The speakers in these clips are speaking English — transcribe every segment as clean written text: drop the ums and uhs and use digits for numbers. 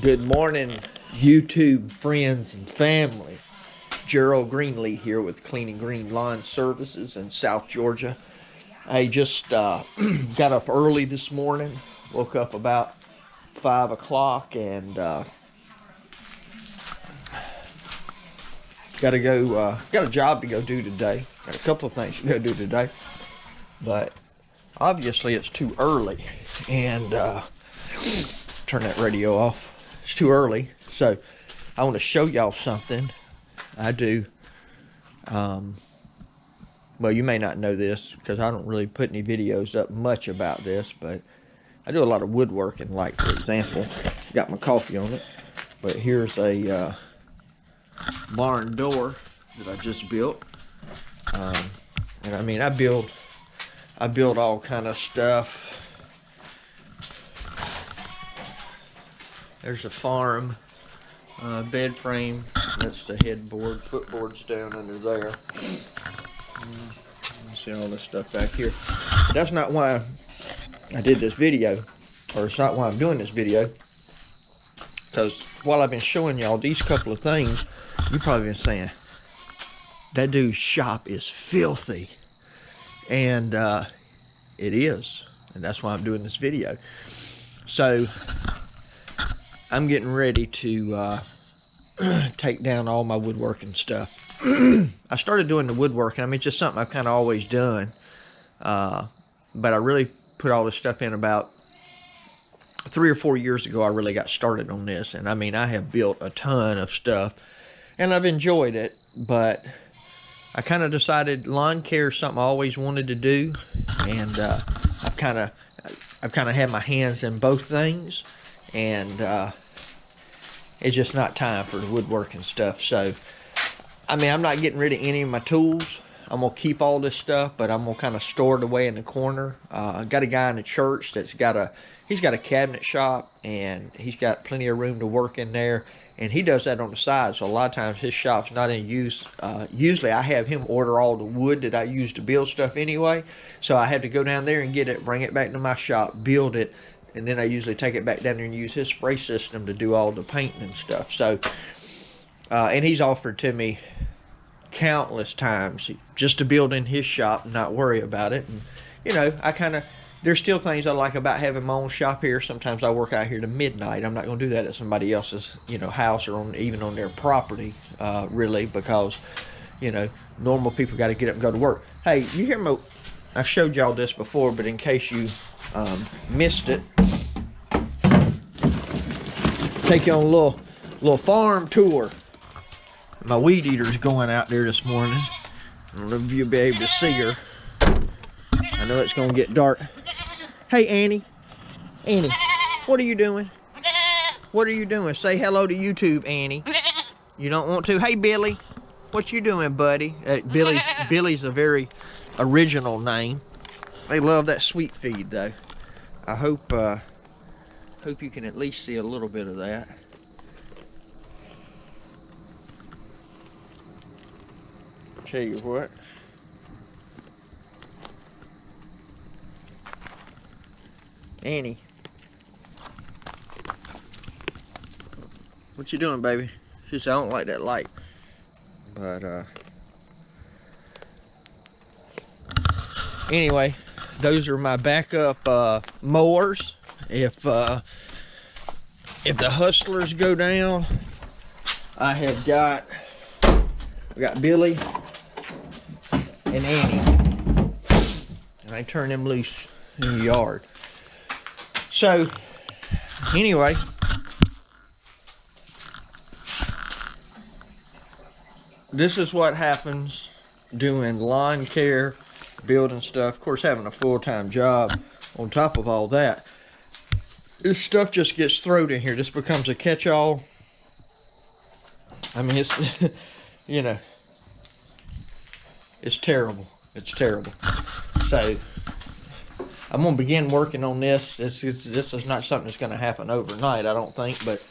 Good morning, YouTube friends and family. Gerald Greenlee here with Clean and Green Lawn Services in South Georgia. I just got up early this morning. Woke up about 5 o'clock and got a job to go do today. Got a couple of things to go do today, but obviously it's too early. And turn that radio off. It's too early, so I want to show y'all something I do. Well, you may not know this because I don't really put any videos up much about this, but I do a lot of woodworking. Like, for example, got my coffee on it, but here's a barn door that I just built. And I mean, I build all kind of stuff. There's a farm bed frame. That's the headboard. Footboard's down under there. You see all this stuff back here. But that's not why I did this video, or it's not why I'm doing this video. Because while I've been showing y'all these couple of things, you've probably been saying, that dude's shop is filthy. And it is. And that's why I'm doing this video. So I'm getting ready to take down all my woodworking stuff. I started doing the woodworking. I mean, it's just something I've kind of always done. But I really put all this stuff in about 3 or 4 years ago. I really got started on this. And I mean, I have built a ton of stuff. And I've enjoyed it. But I kind of decided lawn care is something I always wanted to do. And I've kind of had my hands in both things. And it's just not time for the woodworking stuff. So, I mean, I'm not getting rid of any of my tools. I'm going to keep all this stuff, but I'm going to kind of store it away in the corner. I got a guy in the church that's he's got a cabinet shop, and he's got plenty of room to work in there. And he does that on the side, so a lot of times his shop's not in use. Usually I have him order all the wood that I use to build stuff anyway. So I have to go down there and get it, bring it back to my shop, build it, and then I usually take it back down there and use his spray system to do all the painting and stuff. So, and he's offered to me countless times just to build in his shop and not worry about it. And, you know, there's still things I like about having my own shop here. Sometimes I work out here to midnight. I'm not going to do that at somebody else's, you know, house or even on their property, really, because, you know, normal people got to get up and go to work. Hey, you hear me? I've showed y'all this before, but in case you missed it, take you on a little farm tour. My weed eater's going out there this morning. I don't know if you'll be able to see her. I know it's gonna get dark. Hey, Annie. Annie, what are you doing? What are you doing? Say hello to YouTube, Annie. You don't want to? Hey, Billy. What you doing, buddy? Billy's a very original name. They love that sweet feed, though. I hope you can at least see a little bit of that. Tell you what. Annie. What you doing, baby? She said, I don't like that light. But, anyway, those are my backup mowers. If the hustlers go down, I got Billy and Annie, and I turn them loose in the yard. So anyway, this is what happens doing lawn care, building stuff. Of course, having a full-time job on top of all that. This stuff just gets thrown in here. This becomes a catch-all. I mean, it's, you know, it's terrible. It's terrible. So, I'm going to begin working on this. This is not something that's going to happen overnight, I don't think, but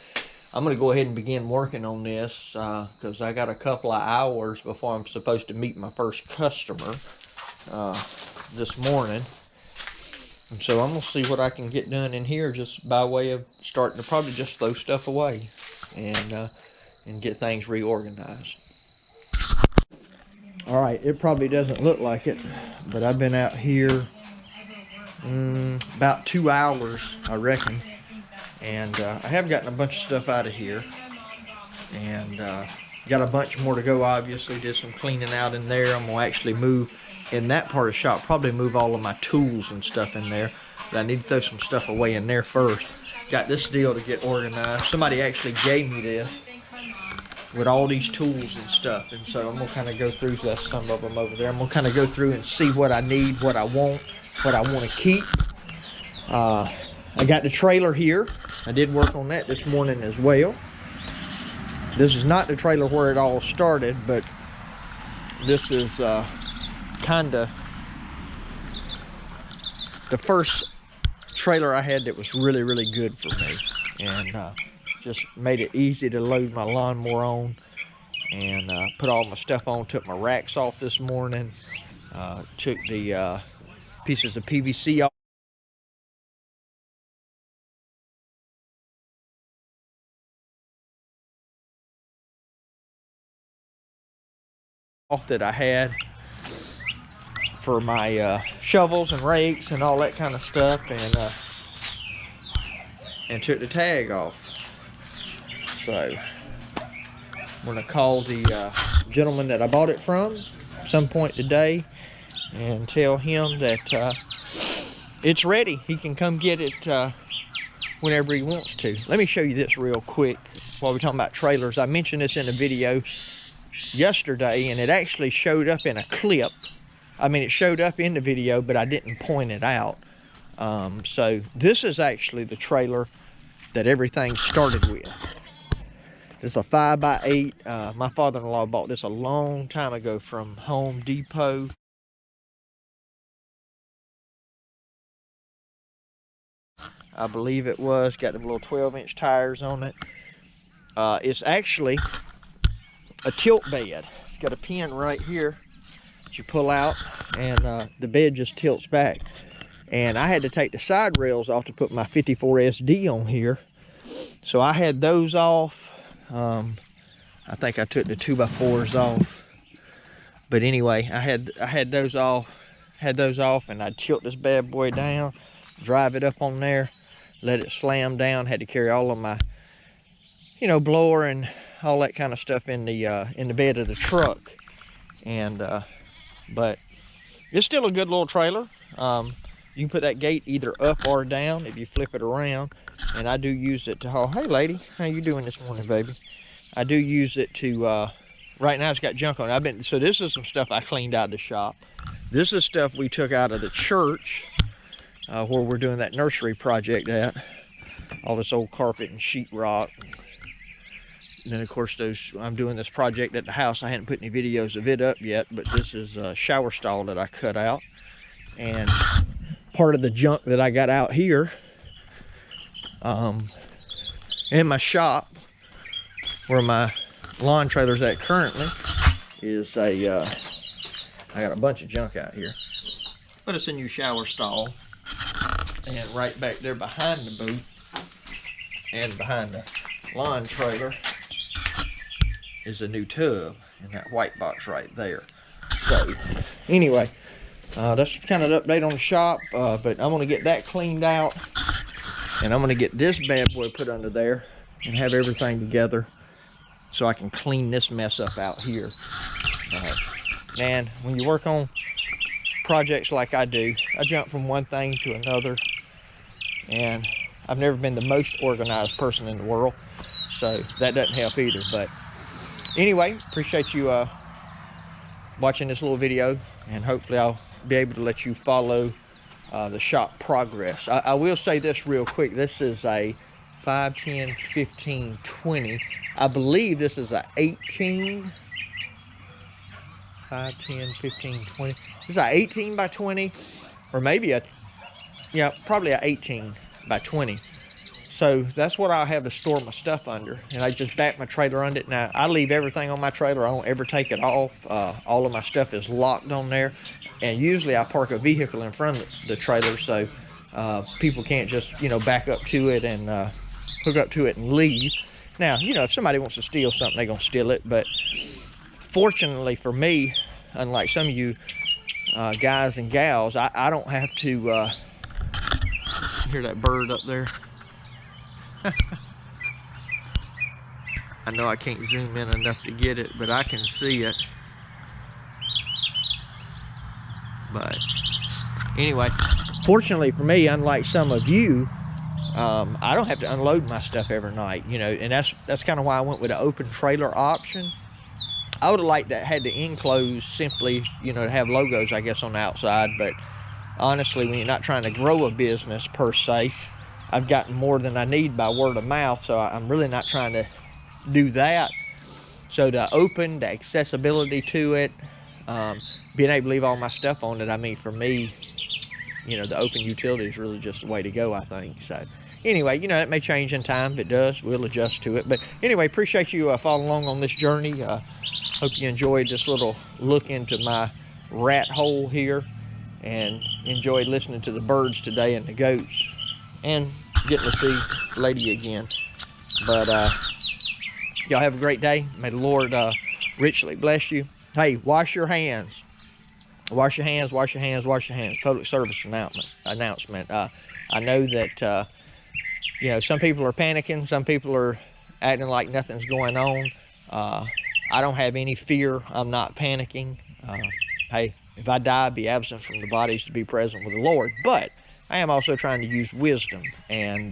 I'm going to go ahead and begin working on this because I got a couple of hours before I'm supposed to meet my first customer this morning. And so I'm gonna see what I can get done in here, just by way of starting to probably just throw stuff away and get things reorganized. All right, it probably doesn't look like it, but I've been out here about 2 hours, I reckon, and I have gotten a bunch of stuff out of here, and got a bunch more to go. Obviously, did some cleaning out in there. I'm gonna actually move in that part of the shop, probably move all of my tools and stuff in there, but I need to throw some stuff away in there first. Got this deal to get organized. Somebody actually gave me this with all these tools and stuff, and so I'm gonna kind of go through some of them over there. I'm gonna kind of go through and see what I need, what I want, what I want to keep. I got the trailer here. I did work on that this morning as well. This is not the trailer where it all started, but this is kind of the first trailer I had that was really, really good for me, and just made it easy to load my lawnmower on, and put all my stuff on. Took my racks off this morning, took the pieces of PVC off that I had for my shovels and rakes and all that kind of stuff, and took the tag off. So I'm gonna call the gentleman that I bought it from some point today and tell him that it's ready. He can come get it whenever he wants to. Let me show you this real quick while we're talking about trailers. I mentioned this in a video yesterday, and it actually showed up in a clip. I mean, it showed up in the video, but I didn't point it out. So this is actually the trailer that everything started with. It's a 5x8. My father-in-law bought this a long time ago from Home Depot. I believe it was. Got the little 12-inch tires on it. It's actually a tilt bed. It's got a pin right here that you pull out, and the bed just tilts back. And I had to take the side rails off to put my 54 SD on here. So I had those off. I think I took the 2x4s off. But anyway, I had those off. And I'd tilt this bad boy down, drive it up on there, let it slam down. Had to carry all of my, blower and all that kind of stuff in the bed of the truck. And but it's still a good little trailer. You can put that gate either up or down if you flip it around. And I do use it to haul. Hey lady, how you doing this morning, baby? I do use it to right now it's got junk on it. So this is some stuff I cleaned out of the shop. This is stuff we took out of the church where we're doing that nursery project at. All this old carpet and sheetrock. And then of course I'm doing this project at the house. I hadn't put any videos of it up yet, but this is a shower stall that I cut out. And part of the junk that I got out here in my shop where my lawn trailer's at currently is I got a bunch of junk out here. But it's a new shower stall, and right back there behind the booth and behind the lawn trailer is a new tub in that white box right there. So anyway, that's kind of the update on the shop, but I'm gonna get that cleaned out, and I'm gonna get this bad boy put under there and have everything together so I can clean this mess up out here. Man, when you work on projects like I do, I jump from one thing to another, and I've never been the most organized person in the world, so that doesn't help either. But anyway, appreciate you watching this little video, and hopefully I'll be able to let you follow the shop progress. I will say this real quick. This is a 5, 10, 15, 20. I believe this is a 18. 5, 10, 15, 20. This is a 18 by 20, or maybe probably a 18 by 20. So that's what I'll have to store my stuff under, and I just back my trailer under it. Now I leave everything on my trailer. I don't ever take it off. All of my stuff is locked on there, and usually I park a vehicle in front of the trailer, so People can't just, you know, back up to it and hook up to it and leave. Now, you know, if somebody wants to steal something, they're gonna steal it. But fortunately for me, unlike some of you guys and gals, I don't have to hear that bird up there. I know I can't zoom in enough to get it, but I can see it. But anyway, fortunately for me, unlike some of you, I don't have to unload my stuff every night, you know, and that's kind of why I went with an open trailer option. I would have liked that had the enclosed simply, you know, to have logos, I guess, on the outside. But honestly, when you're not trying to grow a business per se, I've gotten more than I need by word of mouth, so I'm really not trying to do that. So the open, the accessibility to it, being able to leave all my stuff on it, I mean, for me, you know, the open utility is really just the way to go, I think. So anyway, you know, it may change in time. If it does, we'll adjust to it. But anyway, appreciate you following along on this journey. Hope you enjoyed this little look into my rat hole here, and enjoyed listening to the birds today and the goats, and getting to see Lady again. But y'all have a great day. May the Lord richly bless you. Hey, wash your hands. Wash your hands, wash your hands, wash your hands. Public service announcement. I know that, you know, some people are panicking. Some people are acting like nothing's going on. I don't have any fear. I'm not panicking. Hey, if I die, be absent from the bodies to be present with the Lord. But I am also trying to use wisdom. And,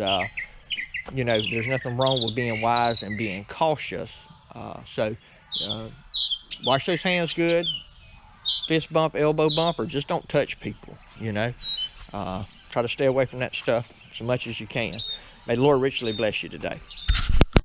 you know, there's nothing wrong with being wise and being cautious. So wash those hands good. Fist bump, elbow bump, or just don't touch people, you know. Try to stay away from that stuff as much as you can. May the Lord richly bless you today.